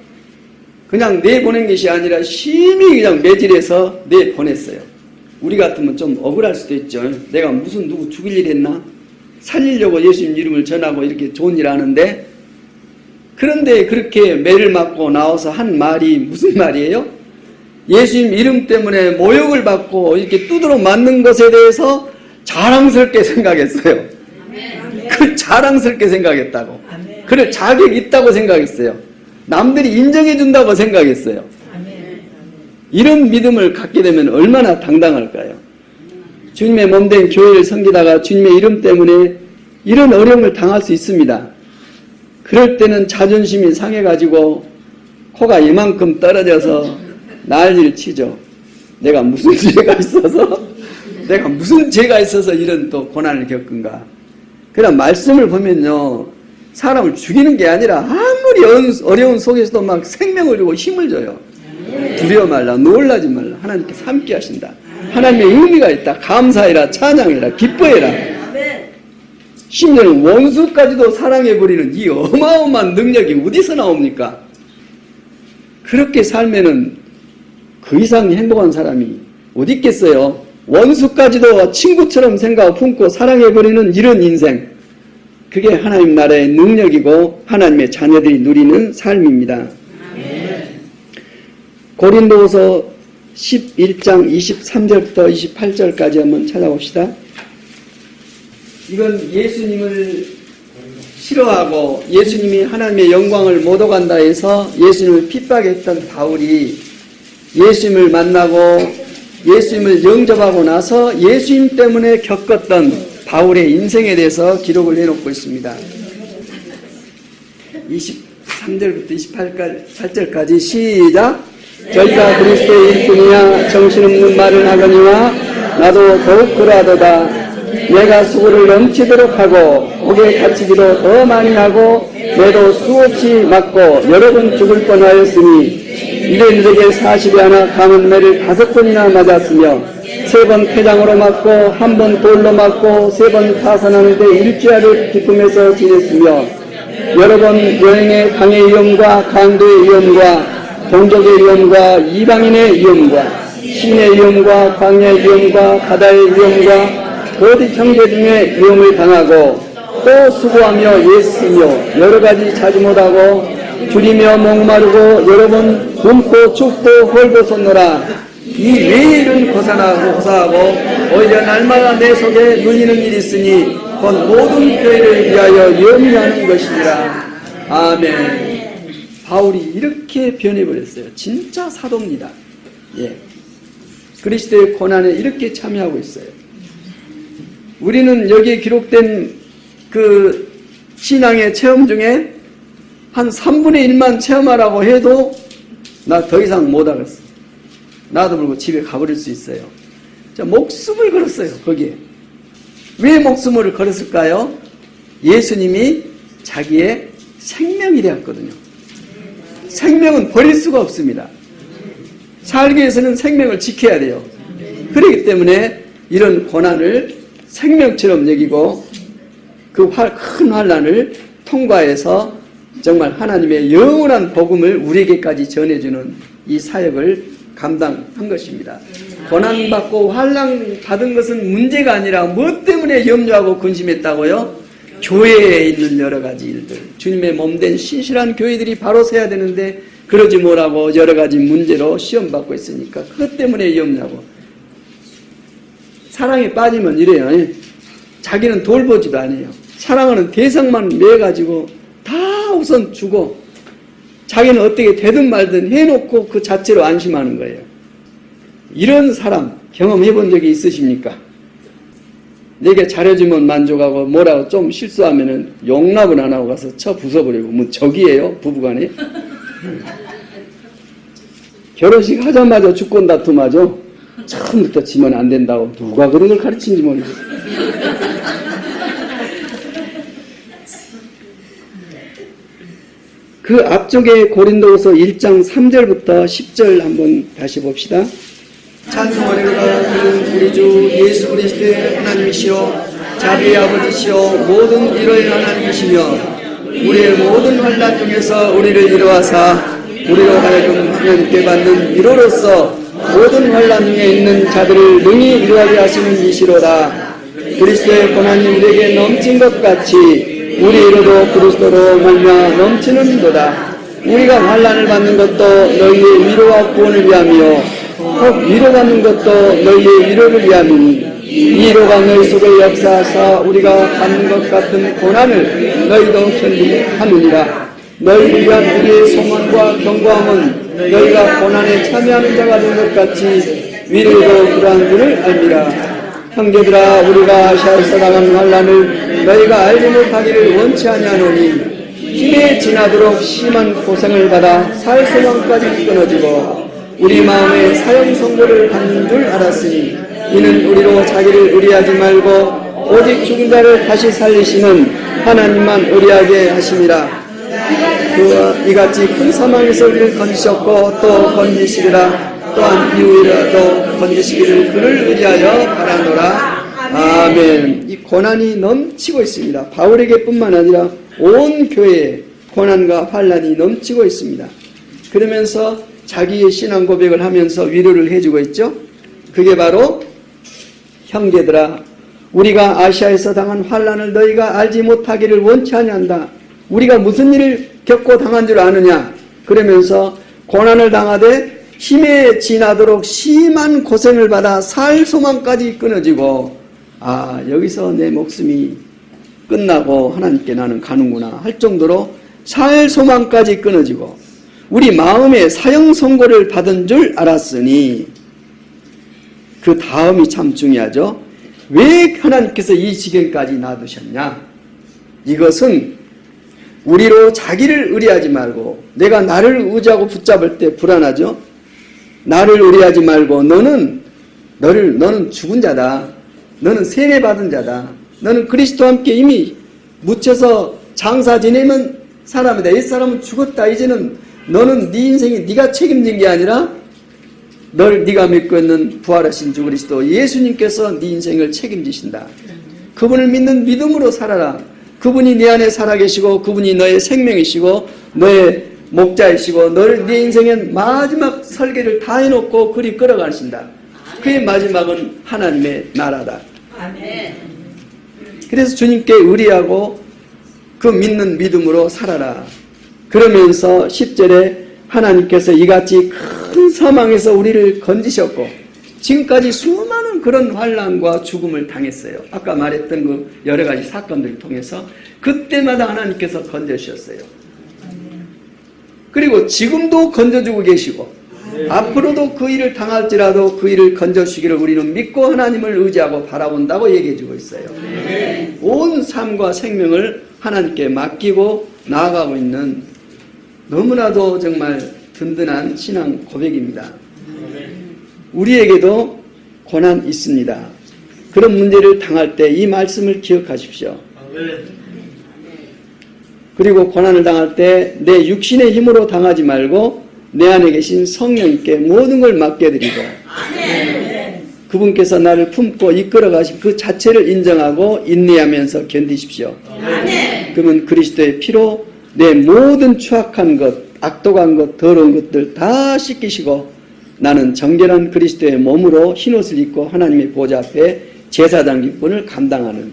그냥 내보낸 것이 아니라 심히 그냥 매질해서 내보냈어요. 우리 같으면 좀 억울할 수도 있죠. 내가 무슨 누구 죽일 일 했나? 살리려고 예수님 이름을 전하고 이렇게 좋은 일 하는데, 그런데 그렇게 매를 맞고 나와서 한 말이 무슨 말이에요? 예수님 이름 때문에 모욕을 받고 이렇게 두드러 맞는 것에 대해서 자랑스럽게 생각했어요. 그 자랑스럽게 생각했다고. 그래 자격이 있다고 생각했어요. 남들이 인정해 준다고 생각했어요. 이런 믿음을 갖게 되면 얼마나 당당할까요? 주님의 몸된 교회를 섬기다가 주님의 이름 때문에 이런 어려움을 당할 수 있습니다. 그럴 때는 자존심이 상해가지고 코가 이만큼 떨어져서 난리를 치죠. 내가 무슨 죄가 있어서 이런 또 고난을 겪은가. 그러나 말씀을 보면요, 사람을 죽이는 게 아니라 아무리 어려운 속에서도 막 생명을 주고 힘을 줘요. 두려워 말라, 놀라지 말라. 하나님께서 함께 하신다. 하나님의 의미가 있다. 감사해라, 찬양해라, 기뻐해라. 심지어는 원수까지도 사랑해버리는 이 어마어마한 능력이 어디서 나옵니까? 그렇게 살면은 그 이상 행복한 사람이 어디 있겠어요? 원수까지도 친구처럼 생각하고 품고 사랑해버리는 이런 인생, 그게 하나님 나라의 능력이고 하나님의 자녀들이 누리는 삶입니다. 고린도후서 11장 23절부터 28절까지 한번 찾아봅시다. 이건 예수님을 싫어하고 예수님이 하나님의 영광을 못 오간다 해서 예수님을 핍박했던 바울이 예수님을 만나고 예수님을 영접하고 나서 예수님 때문에 겪었던 바울의 인생에 대해서 기록을 해놓고 있습니다. 23절부터 28절까지 시작. 저희가 그리스도의 일꾼이야 정신없는 말을 하거니와 나도 더욱 그러하도다. 내가 수고를 넘치도록 하고 옥에 갇히기도 더 많이 하고 매도 수없이 맞고 여러 번 죽을 뻔하였으니 이래 너에게 40이 하나 감은 매를 5번이나 맞았으며 3번 폐장으로 맞고 1번 돌로 맞고 3번 파산하는데 일주일을 기쁨에서 지냈으며 여러 번 여행의 강의 위험과 강도의 위험과 동족의 위험과 이방인의 위험과 신의 위험과 광야의 위험과 바다의 위험과 모든 형제 중에 위험을 당하고 또 수고하며 애쓰며 여러 가지 자주 못하고 줄이며 목마르고 여러 번 굶고 춥고 헐고 솟노라. 이 왜 이런 고산하고 호사하고 오히려 날마다 내 속에 눌리는 일이 있으니 곧 모든 교회를 위하여 염려하는 것이니라. 아멘. 바울이 이렇게 변해버렸어요. 진짜 사도입니다. 예. 그리스도의 고난에 이렇게 참여하고 있어요. 우리는 여기에 기록된 그 신앙의 체험 중에 한 3분의 1만 체험하라고 해도 나 더 이상 못 하겠어. 나도 모르고 집에 가버릴 수 있어요. 자, 목숨을 걸었어요. 거기에. 왜 목숨을 걸었을까요? 예수님이 자기의 생명이 되었거든요. 생명은 버릴 수가 없습니다. 살기 위해서는 생명을 지켜야 돼요. 그렇기 때문에 이런 고난을 생명처럼 여기고 그 큰 환난을 통과해서 정말 하나님의 영원한 복음을 우리에게까지 전해주는 이 사역을 감당한 것입니다. 고난받고 환난 받은 것은 문제가 아니라 무엇 때문에 염려하고 근심했다고요? 교회에 있는 여러 가지 일들, 주님의 몸된 신실한 교회들이 바로 서야 되는데 그러지 못하고 여러 가지 문제로 시험받고 있으니까 그것 때문에 염려하고, 사랑에 빠지면 이래요. 자기는 돌보지도 않아요. 사랑하는 대상만 매가지고 다 우선 주고 자기는 어떻게 되든 말든 해놓고 그 자체로 안심하는 거예요. 이런 사람 경험해 본 적이 있으십니까? 내게 잘해주면 만족하고 뭐라고 좀 실수하면은 용납은 안 하고 가서 쳐 부숴버리고, 뭐 적이에요 부부간에. 결혼식 하자마자 주권 다툼하죠. 처음부터 지면 안 된다고 누가 그런 걸 가르친지 모르겠어요. 그 앞쪽에 고린도후서 1장 3절부터 10절 한번 다시 봅시다. 찬송하리로다. 그는 우리 주 예수 그리스도의 하나님이시요 자비의 아버지시요 모든 위로의 하나님이시며 우리의 모든 환난 중에서 우리를 위로하사 우리로 하여금 하나님께 받는 위로로서 모든 환난 중에 있는 자들을 능히 위로하게 하시는 이시로다. 그리스도의 고난이 우리에게 넘친 것 같이 우리 위로도 그리스도로 말미암아 넘치는도다. 우리가 환난을 받는 것도 너희의 위로와 구원을 위함이요 혹 위로받는 것도 너희의 위로를 위함이니 이 위로가 너희 속에 역사하사 우리가 받는 것 같은 고난을 너희도 견디하느니라. 너희를 위한 우리의 소망과 경고함은 너희가 고난에 참여하는 자가 된 것 같이 위로도 그러한 줄을 알미라. 형제들아, 우리가 아시아에서 당한 환난을 너희가 알지 못하기를 원치 아니하노니 힘에 지나도록 심한 고생을 받아 살 소망까지 끊어지고 우리 마음에 사형 선고를 받는 줄 알았으니 이는 우리로 자기를 의리하지 말고 오직 죽은 자를 다시 살리시는 하나님만 의리하게 하심이라. 그와 이같이 큰 사망에서 우리를 건지셨고 또 건지시리라. 또한 이후에라도 건지시기를 그를 의지하여 바라노라. 아멘. 이 고난이 넘치고 있습니다. 바울에게 뿐만 아니라 온 교회에 고난과 환난이 넘치고 있습니다. 그러면서 자기의 신앙 고백을 하면서 위로를 해주고 있죠. 그게 바로 형제들아, 우리가 아시아에서 당한 환난을 너희가 알지 못하기를 원치 아니한다. 우리가 무슨 일을 겪고 당한 줄 아느냐. 그러면서 고난을 당하되 힘에 지나도록 심한 고생을 받아 살 소망까지 끊어지고 여기서 내 목숨이 끝나고 하나님께 나는 가는구나 할 정도로 살 소망까지 끊어지고 우리 마음에 사형 선고를 받은 줄 알았으니 그 다음이 참 중요하죠. 왜 하나님께서 이 지경까지 놔두셨냐. 이것은 우리로 자기를 의리하지 말고 내가 나를 의지하고 붙잡을 때 불안하죠. 나를 의리하지 말고 너는 죽은 자다. 너는 세례받은 자다. 너는 그리스도와 함께 이미 묻혀서 장사 지내면 사람이다. 옛사람은 죽었다. 이제는 너는 네 인생이 네가 책임진 게 아니라 네가 믿고 있는 부활하신 주 그리스도 예수님께서 네 인생을 책임지신다. 그분을 믿는 믿음으로 살아라. 그분이 네 안에 살아계시고 그분이 너의 생명이시고 너의 목자이시고 네 인생의 마지막 설계를 다 해놓고 그리 끌어가신다. 그의 마지막은 하나님의 나라다. 그래서 주님께 의리하고 그 믿는 믿음으로 살아라. 그러면서 10절에 하나님께서 이같이 큰 사망에서 우리를 건지셨고 지금까지 수많은 그런 환난과 죽음을 당했어요. 아까 말했던 그 여러 가지 사건들을 통해서 그때마다 하나님께서 건져주셨어요. 그리고 지금도 건져주고 계시고 앞으로도 그 일을 당할지라도 그 일을 건져주시기를 우리는 믿고 하나님을 의지하고 바라본다고 얘기해주고 있어요. 온 삶과 생명을 하나님께 맡기고 나아가고 있는 너무나도 정말 든든한 신앙 고백입니다. 우리에게도 고난 있습니다. 그런 문제를 당할 때 이 말씀을 기억하십시오. 그리고 고난을 당할 때 내 육신의 힘으로 당하지 말고 내 안에 계신 성령님께 모든 걸 맡겨드리고 그분께서 나를 품고 이끌어 가신 그 자체를 인정하고 인내하면서 견디십시오. 그러면 그리스도의 피로 내 모든 추악한 것, 악독한 것, 더러운 것들 다 씻기시고 나는 정결한 그리스도의 몸으로 흰옷을 입고 하나님의 보좌 앞에 제사장 기분을 감당하는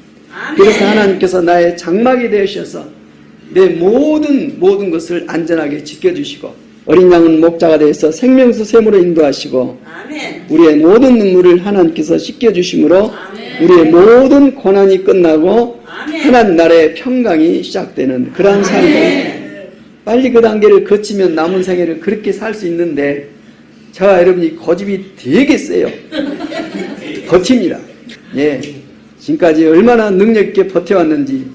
그래서 하나님께서 나의 장막이 되셔서 내 모든 것을 안전하게 지켜주시고 어린 양은 목자가 되어서 생명수 샘으로 인도하시고 우리의 모든 눈물을 하나님께서 씻겨주심으로 우리의 모든 고난이 끝나고 하나님 나라의 평강이 시작되는 그러한 삶을 빨리 그 단계를 거치면 남은 생애를 그렇게 살 수 있는데 저와 여러분이 고집이 되게 세요. 버팁니다. 예, 지금까지 얼마나 능력 있게 버텨왔는지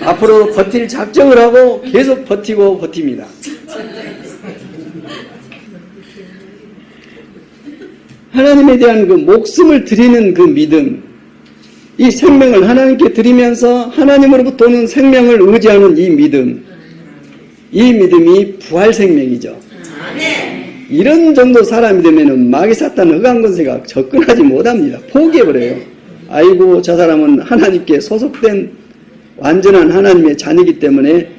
앞으로 버틸 작정을 하고 계속 버티고 버팁니다. 하나님에 대한 그 목숨을 드리는 그 믿음, 이 생명을 하나님께 드리면서 하나님으로부터 오는 생명을 의지하는 이 믿음, 이 믿음이 부활 생명이죠. 이런 정도 사람이 되면은 마귀 사탄 흑암 권세가 접근하지 못합니다. 포기해버려요. 아이고, 저 사람은 하나님께 소속된 완전한 하나님의 자녀이기 때문에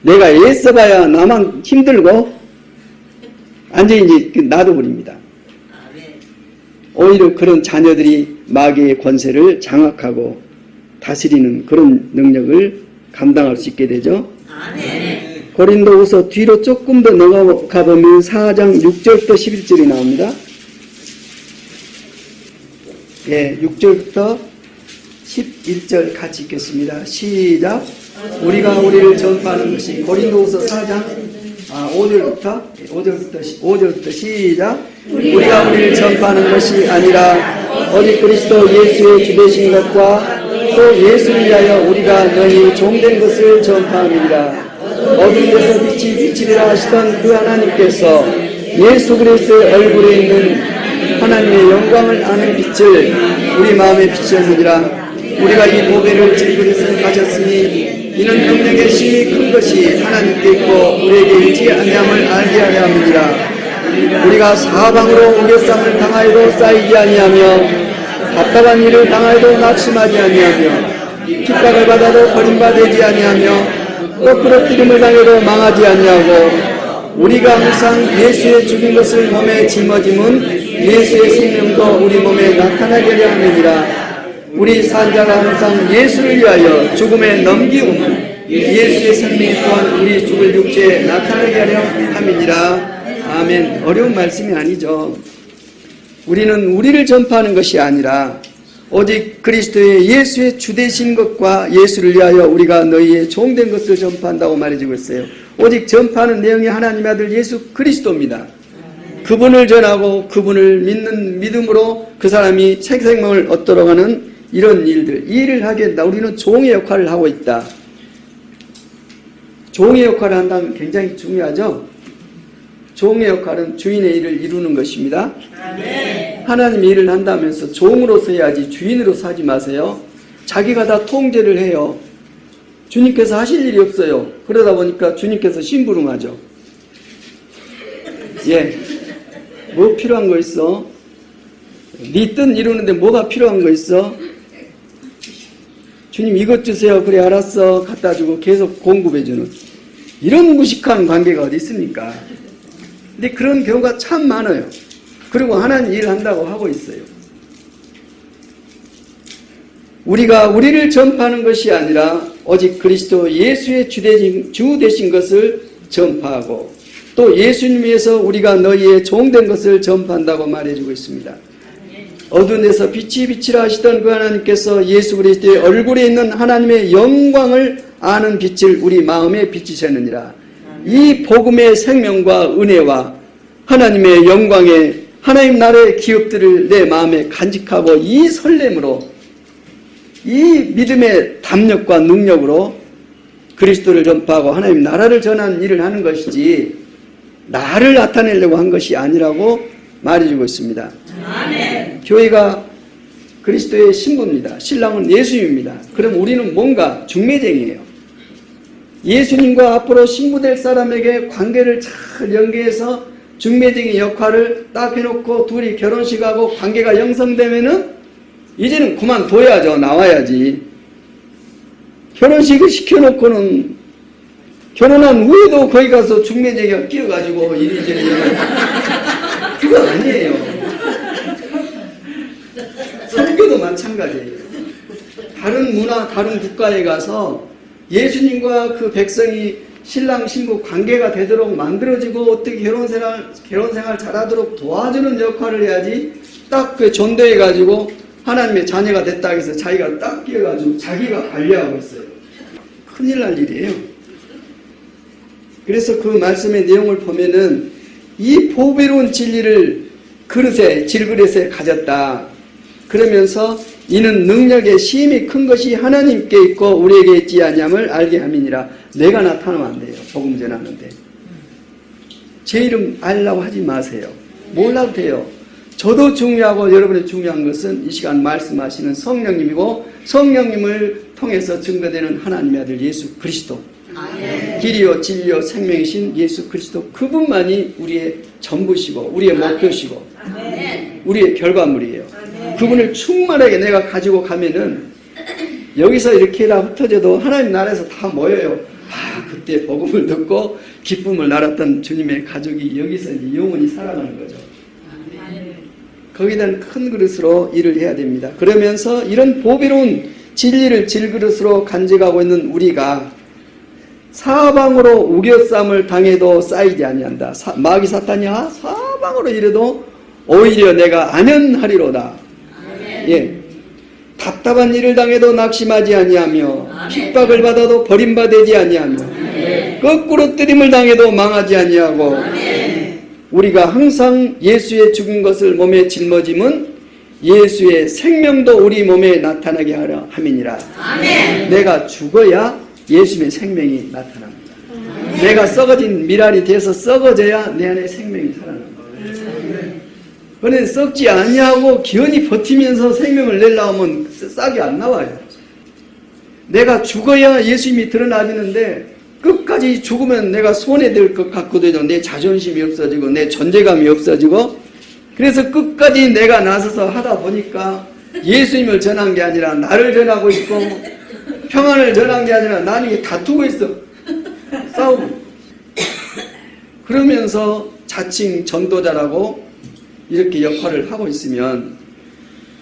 내가 애써봐야 나만 힘들고 완전히 놔둬버립니다. 오히려 그런 자녀들이 마귀의 권세를 장악하고 다스리는 그런 능력을 감당할 수 있게 되죠. 고린도후서 뒤로 조금 더 넘어가 보면 4장 6절부터 11절이 나옵니다. 예, 6절부터 11절 같이 읽겠습니다. 시작. 우리가 우리를 전파하는 것이 고린도후서 4장 5절부터 시작. 우리가 우리를 전파하는 것이 아니라 오직 그리스도 예수의 주되신 것과 또 예수를 위하여 우리가 너희 종된 것을 전파함이니라. 어둠에서 빛이 비치리라 하시던 그 하나님께서 예수 그리스도의 얼굴에 있는 하나님의 영광을 아는 빛을 우리 마음에 비추었느니라. 우리가 이 보배를 질그릇에 가졌으니 이는 능력의 힘이 큰 것이 하나님께 있고 우리에게 있지 아니함을 알게 하려 함이니라. 우리가 사방으로 우겨쌈을 당하여도 쌓이지 아니하며 답답한 일을 당하여도 낙심하지 아니하며 핍박을 받아도 버림받지 아니하며 거꾸로 기름을 당해도 망하지 아니하고 우리가 항상 예수의 죽인 것을 몸에 짊어짐은 예수의 생명도 우리 몸에 나타나게 하려 함이니라. 우리 산자가 항상 예수를 위하여 죽음에 넘기움은 예수의 생명 또한 우리 죽을 육체에 나타나게 하려 함이니라. 아멘. 어려운 말씀이 아니죠. 우리는 우리를 전파하는 것이 아니라 오직 그리스도의 예수의 주되신 것과 예수를 위하여 우리가 너희의 종된 것을 전파한다고 말해주고 있어요. 오직 전파하는 내용이 하나님의 아들 예수 그리스도입니다. 그분을 전하고 그분을 믿는 믿음으로 그 사람이 새 생명을 얻도록 하는 이런 일들, 이 일을 하게 된다. 우리는 종의 역할을 하고 있다. 종의 역할을 한다면 굉장히 중요하죠. 종의 역할은 주인의 일을 이루는 것입니다. 하나님의 일을 한다면서 종으로서 해야지 주인으로서 하지 마세요. 자기가 다 통제를 해요. 주님께서 하실 일이 없어요. 그러다 보니까 주님께서 심부름하죠. 예, 뭐 필요한 거 있어? 네 뜻 이루는데 뭐가 필요한 거 있어? 주님 이것 주세요. 그래 알았어. 갖다 주고 계속 공급해주는 이런 무식한 관계가 어디 있습니까? 근데 그런 경우가 참 많아요. 그리고 하나님 일을 한다고 하고 있어요. 우리가 우리를 전파하는 것이 아니라 오직 그리스도 예수의 주 되신 것을 전파하고 또 예수님 위해서 우리가 너희의 종된 것을 전파한다고 말해주고 있습니다. 어두운 데서 빛이 비치라 하시던 그 하나님께서 예수 그리스도의 얼굴에 있는 하나님의 영광을 아는 빛을 우리 마음에 비치셨느니라. 이 복음의 생명과 은혜와 하나님의 영광의 하나님 나라의 기업들을 내 마음에 간직하고 이 설렘으로 이 믿음의 담력과 능력으로 그리스도를 전파하고 하나님 나라를 전하는 일을 하는 것이지 나를 나타내려고 한 것이 아니라고 말해주고 있습니다. 아멘. 교회가 그리스도의 신부입니다. 신랑은 예수님입니다. 그럼 우리는 뭔가 중매쟁이에요. 예수님과 앞으로 신부될 사람에게 관계를 잘 연계해서 중매쟁이 역할을 딱 해놓고 둘이 결혼식하고 관계가 형성되면은 이제는 그만둬야죠. 나와야지. 결혼식을 시켜놓고는 결혼한 후에도 거기 가서 중매쟁이가 끼어가지고 이리저리 그거 아니에요. 선교도 마찬가지예요. 다른 문화, 다른 국가에 가서 예수님과 그 백성이 신랑 신부 관계가 되도록 만들어지고 어떻게 결혼생활 잘하도록 도와주는 역할을 해야지 딱 그 전도해가지고 하나님의 자녀가 됐다 해서 자기가 딱 끼어가지고 자기가 관리하고 있어요. 큰일 날 일이에요. 그래서 그 말씀의 내용을 보면은 이 보배로운 진리를 질그릇에 가졌다. 그러면서 이는 능력의 힘이 큰 것이 하나님께 있고 우리에게 있지 아니함을 알게 함이니라. 내가 나타나면 안 돼요. 복음 전하는데. 제 이름 알라고 하지 마세요. 몰라도 돼요. 저도 중요하고 여러분이 중요한 것은 이 시간 말씀하시는 성령님이고 성령님을 통해서 증거되는 하나님의 아들 예수 그리스도, 길이요 진리요 생명이신 예수 그리스도, 그분만이 우리의 전부시고 우리의 목표시고 우리의 결과물이에요. 그분을 충만하게 내가 가지고 가면은 여기서 이렇게 다 흩어져도 하나님 나라에서 다 모여요. 그때 복음을 듣고 기쁨을 나눴던 주님의 가족이 여기서 이제 영원히 살아가는 거죠. 거기에 큰 그릇으로 일을 해야 됩니다. 그러면서 이런 보배로운 진리를 질그릇으로 간직하고 있는 우리가 사방으로 우겨쌈을 당해도 쌓이지 아니한다. 마귀 사탄이야 사방으로 이래도 오히려 내가 안연하리로다. 예, 답답한 일을 당해도 낙심하지 아니하며 핍박을 받아도 버림받지 아니하며 거꾸로 뜨림을 당해도 망하지 아니하고 우리가 항상 예수의 죽은 것을 몸에 짊어짐은 예수의 생명도 우리 몸에 나타나게 하려 함이니라. 내가 죽어야 예수의 생명이 나타납니다. 내가 썩어진 미랄이 돼서 썩어져야 내 안에 생명이 살아납니다. 그런데 썩지 아니하고 기연히 버티면서 생명을 내려고 하면 싹이 안 나와요. 내가 죽어야 예수님이 드러나지는데 끝까지 죽으면 내가 손해될 것 같거든요. 내 자존심이 없어지고 내 존재감이 없어지고, 그래서 끝까지 내가 나서서 하다 보니까 예수님을 전한 게 아니라 나를 전하고 있고 평안을 전한 게 아니라 나는 다투고 있어. 싸우고. 그러면서 자칭 전도자라고 이렇게 역할을 하고 있으면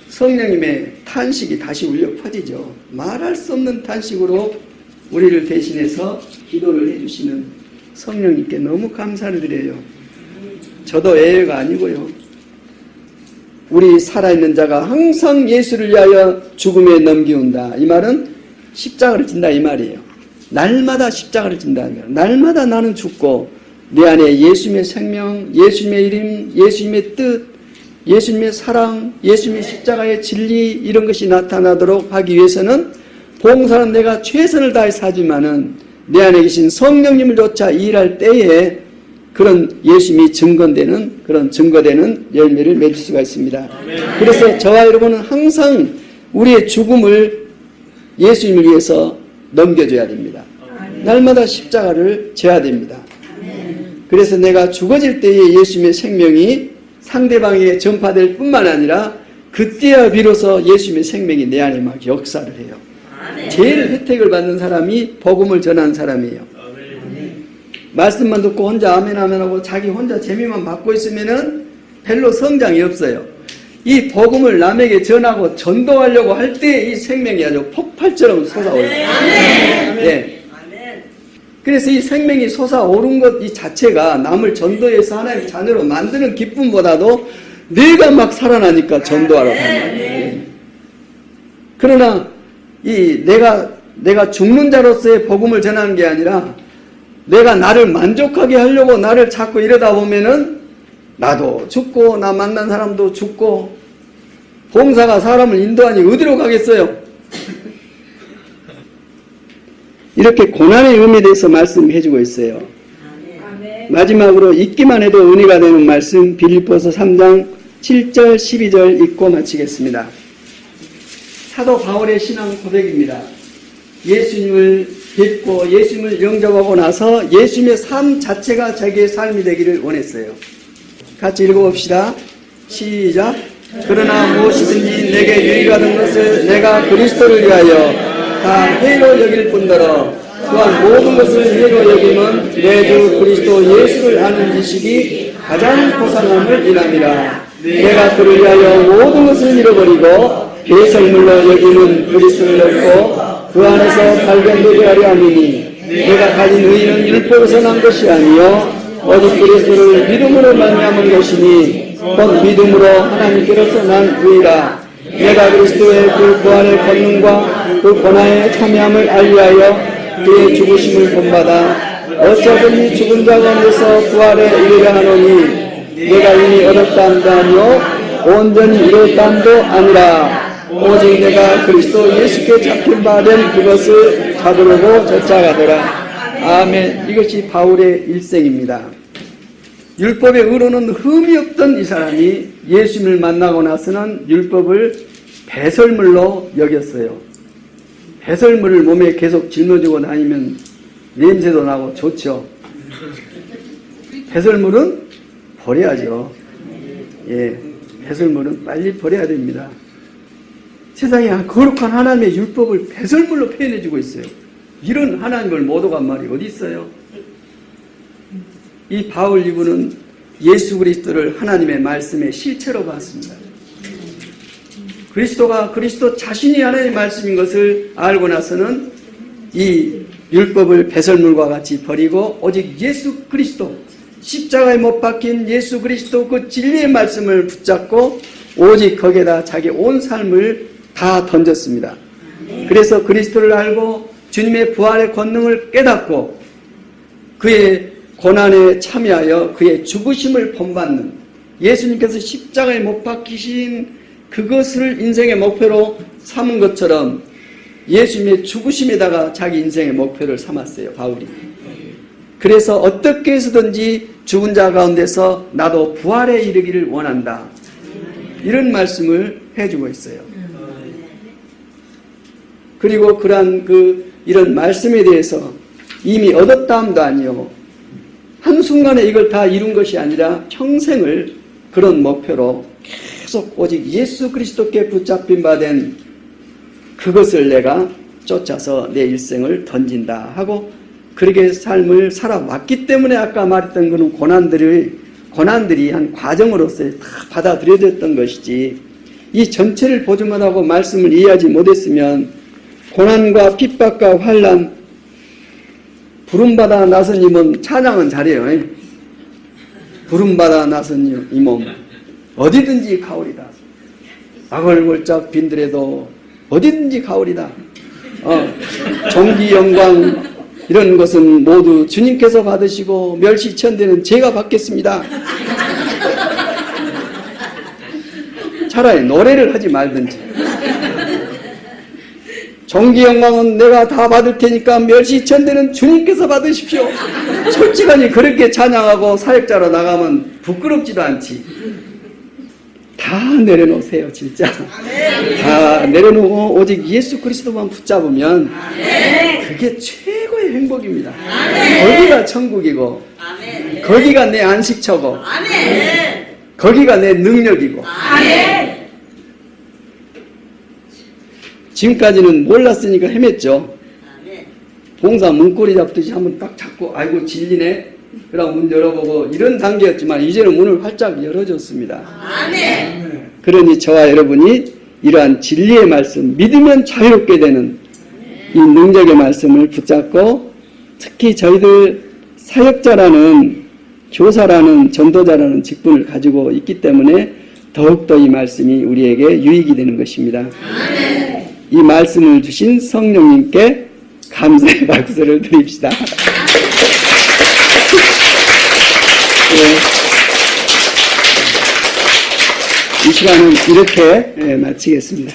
성령님의 탄식이 다시 울려 퍼지죠. 말할 수 없는 탄식으로 우리를 대신해서 기도를 해주시는 성령님께 너무 감사를 드려요. 저도 애가 아니고요. 우리 살아있는 자가 항상 예수를 위하여 죽음에 넘기운다. 이 말은 십자가를 진다 이 말이에요. 날마다 십자가를 진다. 날마다 나는 죽고 내 안에 예수님의 생명, 예수님의 이름, 예수님의 뜻, 예수님의 사랑, 예수님의 십자가의 진리, 이런 것이 나타나도록 하기 위해서는 봉사는 내가 최선을 다해서 하지만은 내 안에 계신 성령님을 쫓아 일할 때에 그런 예수님이 증거되는, 그런 증거되는 열매를 맺을 수가 있습니다. 그래서 저와 여러분은 항상 우리의 죽음을 예수님을 위해서 넘겨줘야 됩니다. 날마다 십자가를 져야 됩니다. 그래서 내가 죽어질 때에 예수님의 생명이 상대방에게 전파될 뿐만 아니라 그때야 비로소 예수님의 생명이 내 안에 막 역사를 해요. 제일 혜택을 받는 사람이 복음을 전하는 사람이에요. 말씀만 듣고 혼자 아멘 아멘 하고 자기 혼자 재미만 받고 있으면은 별로 성장이 없어요. 이 복음을 남에게 전하고 전도하려고 할 때 이 생명이 아주 폭발처럼 솟아올라요. 네. 그래서 이 생명이 솟아오른 것 이 자체가 남을 전도해서 하나님의 자녀로 만드는 기쁨보다도 내가 막 살아나니까 전도하러 가는 거예요. 그러나 이 내가 죽는 자로서의 복음을 전하는 게 아니라 내가 나를 만족하게 하려고 나를 자꾸 이러다 보면은 나도 죽고 나 만난 사람도 죽고, 봉사가 사람을 인도하니 어디로 가겠어요? 이렇게 고난의 의미에 대해서 말씀해주고 있어요. 마지막으로 읽기만 해도 은혜가 되는 말씀 빌립보서 3장 7절 12절 읽고 마치겠습니다. 사도 바울의 신앙 고백입니다. 예수님을 뵙고 예수님을 영접하고 나서 예수님의 삶 자체가 자기의 삶이 되기를 원했어요. 같이 읽어봅시다. 시작. 그러나 무엇이든지 내게 유익하던 것을 내가 그리스도를 위하여 다 해로 여길 뿐더러 또한 모든 것을 해로 여김은 내 주 그리스도 예수를 아는 지식이 가장 고상함을 인함이라. 내가 그를 위하여 모든 것을 잃어버리고 배설물로 여기는 그리스도를 얻고 그 안에서 발견되게 하려 함이니 내가 가진 의는 율법에서 난 것이 아니요 오직 그리스도를 믿음으로 말미암은 것이니 곧 믿음으로 하나님께로서 난 의라. 내가 그리스도의 그 부활의 권능과 그 권한에 참여함을 알리하여 그의 죽으심을 본받아 어쩌든지 죽은 자 가운데서 부활에 이르려 하노니 내가 이미 얻었다 함도 아니요 온전히 이뤘다 함도 아니라 오직 내가 그리스도 예수께 잡힌 바 된 그것을 잡으려고 쫓아가더라. 아멘. 이것이 바울의 일생입니다. 율법의 의로는 흠이 없던 이 사람이 예수님을 만나고 나서는 율법을 배설물로 여겼어요. 배설물을 몸에 계속 짊어지고 다니면 냄새도 나고 좋죠. 배설물은 버려야죠. 예, 배설물은 빨리 버려야 됩니다. 세상에 거룩한 하나님의 율법을 배설물로 표현해주고 있어요. 이런 하나님을 못 오간 말이 어디 있어요? 이 바울 이분은 예수 그리스도를 하나님의 말씀의 실체로 봤습니다. 그리스도가 그리스도 자신이 하나님의 말씀인 것을 알고 나서는 이 율법을 배설물과 같이 버리고 오직 예수 그리스도, 십자가에 못 박힌 예수 그리스도 그 진리의 말씀을 붙잡고 오직 거기에다 자기 온 삶을 다 던졌습니다. 그래서 그리스도를 알고 주님의 부활의 권능을 깨닫고 그의 고난에 참여하여 그의 죽으심을 본받는, 예수님께서 십자가에 못 박히신 그것을 인생의 목표로 삼은 것처럼 예수님의 죽으심에다가 자기 인생의 목표를 삼았어요, 바울이. 그래서 어떻게 해서든지 죽은 자 가운데서 나도 부활에 이르기를 원한다, 이런 말씀을 해주고 있어요. 그리고 그러한 이런 말씀에 대해서 이미 얻었다함도 아니요, 한순간에 이걸 다 이룬 것이 아니라 평생을 그런 목표로 계속 오직 예수 그리스도께 붙잡힌 바 된 그것을 내가 쫓아서 내 일생을 던진다 하고 그렇게 삶을 살아왔기 때문에 아까 말했던 그런 고난들이 한 과정으로서 다 받아들여졌던 것이지, 이 전체를 보지 못하고 말씀을 이해하지 못했으면 고난과 핍박과 환난, 부름받아 나선 이 몸 찬양은 잘해요. 부름받아 나선 이 몸 어디든지 가오리다. 악을골짝 빈들에도 어디든지 가오리다. 존귀 영광 이런 것은 모두 주님께서 받으시고 멸시천대는 제가 받겠습니다. 차라리 노래를 하지 말든지. 존귀 영광은 내가 다 받을 테니까 멸시천대는 주님께서 받으십시오. 솔직하니 그렇게 찬양하고 사역자로 나가면 부끄럽지도 않지. 다 내려놓으세요, 진짜. 다 내려놓고 오직 예수 그리스도만 붙잡으면 그게 최고의 행복입니다. 거기가 천국이고, 거기가 내 안식처고, 거기가 내 능력이고. 지금까지는 몰랐으니까 헤맸죠. 봉사 문고리 잡듯이 한번 딱 잡고 아이고 진리네, 그러고 문 열어보고 이런 단계였지만 이제는 문을 활짝 열어줬습니다. 그러니 저와 여러분이 이러한 진리의 말씀, 믿으면 자유롭게 되는 이 능력의 말씀을 붙잡고, 특히 저희들 사역자라는, 교사라는, 전도자라는 직분을 가지고 있기 때문에 더욱더 이 말씀이 우리에게 유익이 되는 것입니다. 이 말씀을 주신 성령님께 감사의 박수를 드립시다. 이 시간은 이렇게 마치겠습니다.